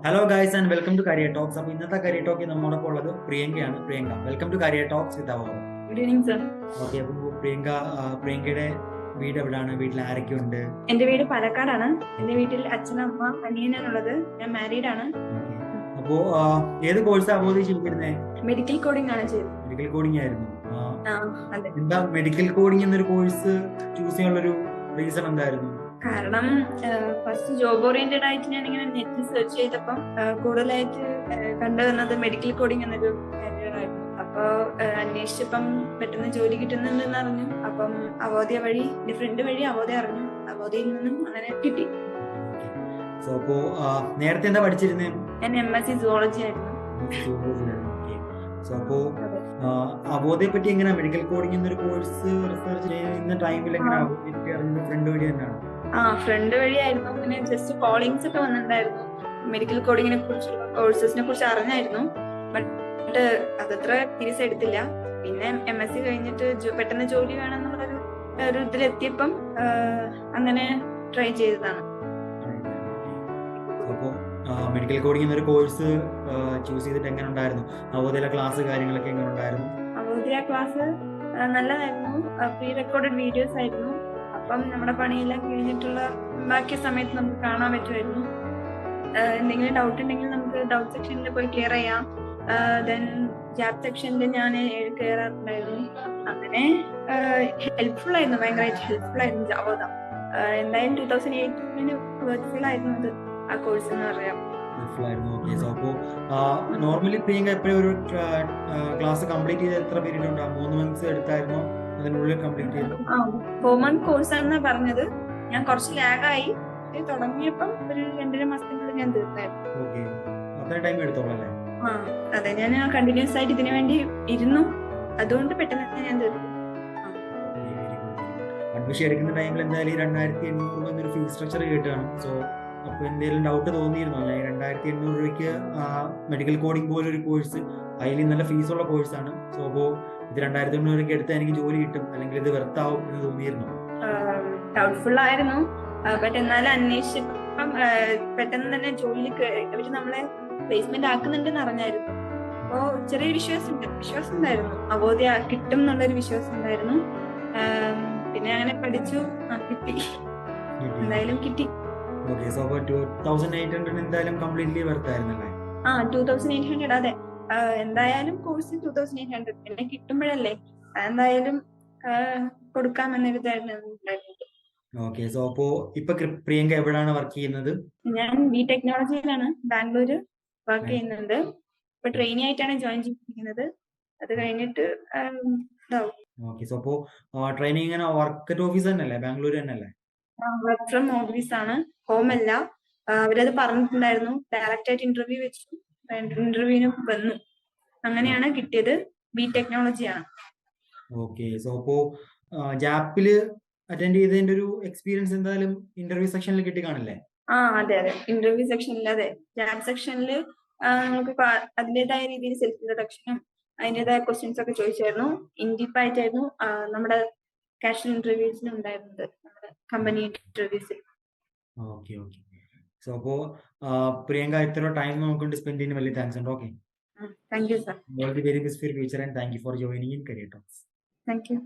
Hello guys and welcome to career talks. അപ്പോൾ ഇന്നത്തെ career ടോക്കിൽ നമ്മോടൊപ്പം ഉള്ളത് പ്രിയങ്കയാണ്. Priyanka, welcome to career talks with Avodha. Good evening sir. Okay, അപ്പോൾ പ്രിയങ്കയുടെ വീട് എവിടെയാണ്? വീട്ടിൽ ആരൊക്കെ ഉണ്ട്? എന്റെ വീട് പാലക്കാടാണ്. എന്റെ വീട്ടിൽ അച്ഛനമ്മ അനിയനാണുള്ളത്. ഞാൻ മാരീഡ് ആണ്. അപ്പോ ഏത് കോഴ്സാണ് അവോധ ചെയ്തിരുന്നത്? മെഡിക്കൽ കോഡിംഗ് ആണ് ചെയ്തത്. മെഡിക്കൽ കോഡിംഗ് ആയിരുന്നു. അതെ. എന്താ മെഡിക്കൽ കോഡിംഗ് എന്നൊരു കോഴ്സ് ചൂസ് ചെയ്യാനുള്ളൊരു റീസൺ എന്തായിരുന്നു? കാരണം ഫസ്റ്റ് ജോബ് ഓറിയന്റഡ് ആയിട്ട് ഞാൻ ഇങ്ങനെ നെറ്റിൽ സെർച്ച് ചെയ്തപ്പം കൂടുതലായിട്ട് കണ്ടുവന്നത് മെഡിക്കൽ കോഡിംഗ് എന്നൊരു കാര്യമായിരുന്നു. അപ്പൊ അന്വേഷിച്ചപ്പം പെട്ടെന്ന് ജോലി കിട്ടുന്നുണ്ടെന്ന് അറിഞ്ഞു. അപ്പം അവോധ വഴി എന്റെ ഫ്രണ്ട് വഴി അവോധ അറിഞ്ഞു. അവോധയിൽ നിന്നും അങ്ങനെ കിട്ടി. അപ്പോ നേരത്തെ എന്താ പഠിച്ചിരുന്നേ? ഞാൻ MSc സുവോളജി ആയിരുന്നു. അപ്പോ അവോധയെ പറ്റി എങ്ങനെയാ മെഡിക്കൽ കോഡിംഗ് എന്നൊരു കോഴ്സ് റിസർച്ച് ചെയ്യുന്ന ടൈമിൽ എങ്ങനെയാ ഫ്രണ്ട് വഴി തന്നെയാണ്? ഫ്രണ്ട് വഴിയായിരുന്നു. പിന്നെ ജസ്റ്റ് കോളിങ്സ് ഒക്കെ വന്നിട്ടുണ്ടായിരുന്നു. മെഡിക്കൽ കോഡിങ്ങിനെ കുറിച്ചുള്ള കോഴ്സസിനെ കുറിച്ച് അറിഞ്ഞായിരുന്നു. ബട്ട് അതത്ര സീരിയസ് എടുത്തില്ല. പിന്നെ MSc കഴിഞ്ഞിട്ട് പെട്ടെന്ന് ജോലി വേണമെന്നുള്ളൊരു ഇതിലെത്തിയപ്പം അങ്ങനെ ട്രൈ ചെയ്തതാണ്. അപ്പോ മെഡിക്കൽ കോഡിംഗ് എന്നൊരു കോഴ്സ് ചൂസ് ചെയ്തിട്ട് എങ്ങനെ ഉണ്ടായിരുന്നു? അവോധയിലെ ക്ലാസ് കാര്യങ്ങളൊക്കെ എങ്ങനെ ഉണ്ടായിരുന്നു? അവോധയിലെ ക്ലാസ് നല്ലതായിരുന്നു. പ്രീ റെക്കോർഡഡ് വീഡിയോസ് ആയിരുന്നു. അപ്പം നമ്മുടെ പണിയെല്ലാം കഴിഞ്ഞിട്ടുള്ള ബാക്കി സമയത്ത് നമുക്ക് കാണാൻ പറ്റുമായിരുന്നു. എന്തെങ്കിലും ഡൗട്ട് ഉണ്ടെങ്കിൽ നമുക്ക് ഡൗട്ട് സെക്ഷനിൽ പോയി ക്ലിയർ ചെയ്യാം. ദെൻ ജാബ് സെക്ഷനിൽ ഞാൻ കയറാറുണ്ടായിരുന്നു. അങ്ങനെ ഹെൽപ്ഫുൾ ആയിരുന്നു, ഭയങ്കരമായിട്ട് ഹെൽപ്ഫുൾ ആയിരുന്നു അവോധ. എന്തായാലും 2018 വർക്ക്ഫുൾ ആയിരുന്നു അത്, ആ കോഴ്സ് എന്ന് പറയാം. നോർമലി പ്രിയങ്ക എപ്പോഴും ഒരു ക്ലാസ് കംപ്ലീറ്റ് ചെയ്ത് എത്ര പീരീഡ് ഉണ്ടാവും? 3 months എടുത്തായിരുന്നോ? അതിനുള്ളിൽ കംപ്ലീറ്റ് ചെയ്തു? 4 month കോഴ്സ് ആണെന്നാ പറഞ്ഞത്. ഞാൻ കുറച്ച് ലാഗായി. തുടങ്ങിയപ്പം ഒരു 2.5 മാസത്തിനുള്ളിൽ ഞാൻ തീർത്തായിരുന്നു. ടൈം എടുത്തോളല്ലേ? അതെ, ഞാൻ കണ്ടിന്യൂസ് ആയിട്ട് ഇതിനു വേണ്ടി ഇരുന്നു. അതുകൊണ്ട് പെട്ടെന്ന് ഞാൻ തീർത്തു. അഡ്മിഷൻ എടുക്കുന്ന ടൈമിൽ എന്തായാലും 2800 എന്നൊരു ഫീസ് സ്ട്രക്ചർ കേട്ടാണ്. സോ അപ്പൊ എന്തെങ്കിലും ഡൗട്ട് തോന്നിയിരുന്നോ? ഞാൻ 2800 രൂപയ്ക്ക് മെഡിക്കൽ കോഡിംഗ് പോലെ ഒരു കോഴ്സ്, അതിൽ നല്ല ഫീസുള്ള കോഴ്സാണ്. സോ അപ്പോ ഇത് 2800 രൂപയ്ക്ക് എടുത്താൽ എനിക്ക് ജോലി കിട്ടും, അല്ലെങ്കിൽ ഇത് വെർത്താവും എന്ന് തോന്നിയിരുന്നോ? ഡൗട്ട്ഫുൾ ആയിരുന്നു. ബട്ട് എന്നാലും അന്വേഷിച്ചപ്പം പെട്ടെന്ന് തന്നെ ജോലിയിൽ അവര് നമ്മളെ പ്ലേസ്മെന്റ് ആക്കുന്നുണ്ടെന്ന് അറിഞ്ഞായിരുന്നു. അപ്പോ ചെറിയൊരു വിശ്വാസം ഉണ്ടായിരുന്നു. അവോധ കിട്ടും എന്നുള്ളൊരു വിശ്വാസം ഉണ്ടായിരുന്നു. പിന്നെ അങ്ങനെ പഠിച്ചു, കിട്ടി. എന്തായാലും കിട്ടി. 2800 എന്തായാലും കംപ്ലീറ്റ്ലി വെർത്തായിരുന്നല്ലേ? 2800. അതെ, എന്തായാലും കോഴ്സ് 2800. പിന്നെ കിട്ടുമ്പോഴല്ലേ എന്തായാലും കൊടുക്കാമെന്നൊരു ഇതായിരുന്നു. ഓക്കെ, സോ അപ്പോ ഇപ്പൊ പ്രിയങ്ക എവിടെയാണ് വർക്ക് ചെയ്യുന്നത്? ഞാൻ ടെക്നോളജിയിലാണ് ബാംഗ്ലൂര് വർക്ക് ചെയ്യുന്നുണ്ട്. ഇപ്പൊ ട്രെയിനി ആയിട്ടാണ് ജോയിൻ ചെയ്തിരിക്കുന്നത്. അത് കഴിഞ്ഞിട്ട് ഓക്കെ, സോ അപ്പോ ട്രെയിനിങ് ഇങ്ങനെ വർക്ക് ഓഫീസ് തന്നെയല്ലേ? ബാംഗ്ലൂർ തന്നെയല്ലേ? വർക്ക് ഫ്രം ഓഫീസ് ആണ്, ഹോം അല്ല. അവരത് പറഞ്ഞിട്ടുണ്ടായിരുന്നു. ഡയറക്റ്റ് ആയിട്ട് ഇന്റർവ്യൂ വെച്ചു, ഇന്റർവ്യൂവിന് വന്നു. അങ്ങനെയാണ് കിട്ടിയത്. ടെക്നോളജി ആണ്. ഓക്കെ, സോ അപ്പോ ജാപ്പില് അറ്റൻഡ് ചെയ്തതിന്റെ ഒരു എക്സ്പീരിയൻസ് എന്തായാലും ഇന്റർവ്യൂ സെക്ഷനിൽ കിട്ടി കാണില്ലേ? അതെ, ഇന്റർവ്യൂ സെക്ഷനിൽ, അതെ, ജാബ് സെക്ഷനിൽ നമുക്ക് അതിന്റേതായ രീതിയിൽ സെൽഫ് ഇൻട്രൊഡക്ഷനും അതിന്റേതായ ക്വസ്റ്റ്യൻസ് ഒക്കെ ചോദിച്ചായിരുന്നു. ഇൻഡീപ്പ് ആയിട്ടായിരുന്നു നമ്മുടെ കാഷ്വൽ ഇന്റർവ്യൂസിന് ഉണ്ടായിരുന്നത്, നമ്മുടെ കമ്പനി ഇന്റർവ്യൂസിൽ. ഓക്കെ, സോ അപ്പോ പ്രിയങ്ക ഇത്ര ടൈം നമുക്ക് സ്പെൻഡ് ചെയ്യുന്ന വലിയ താങ്ക്സ് ഉണ്ട്. Okay, thank you sir. All the very best for future and thank you for joining in career talks. Thank you.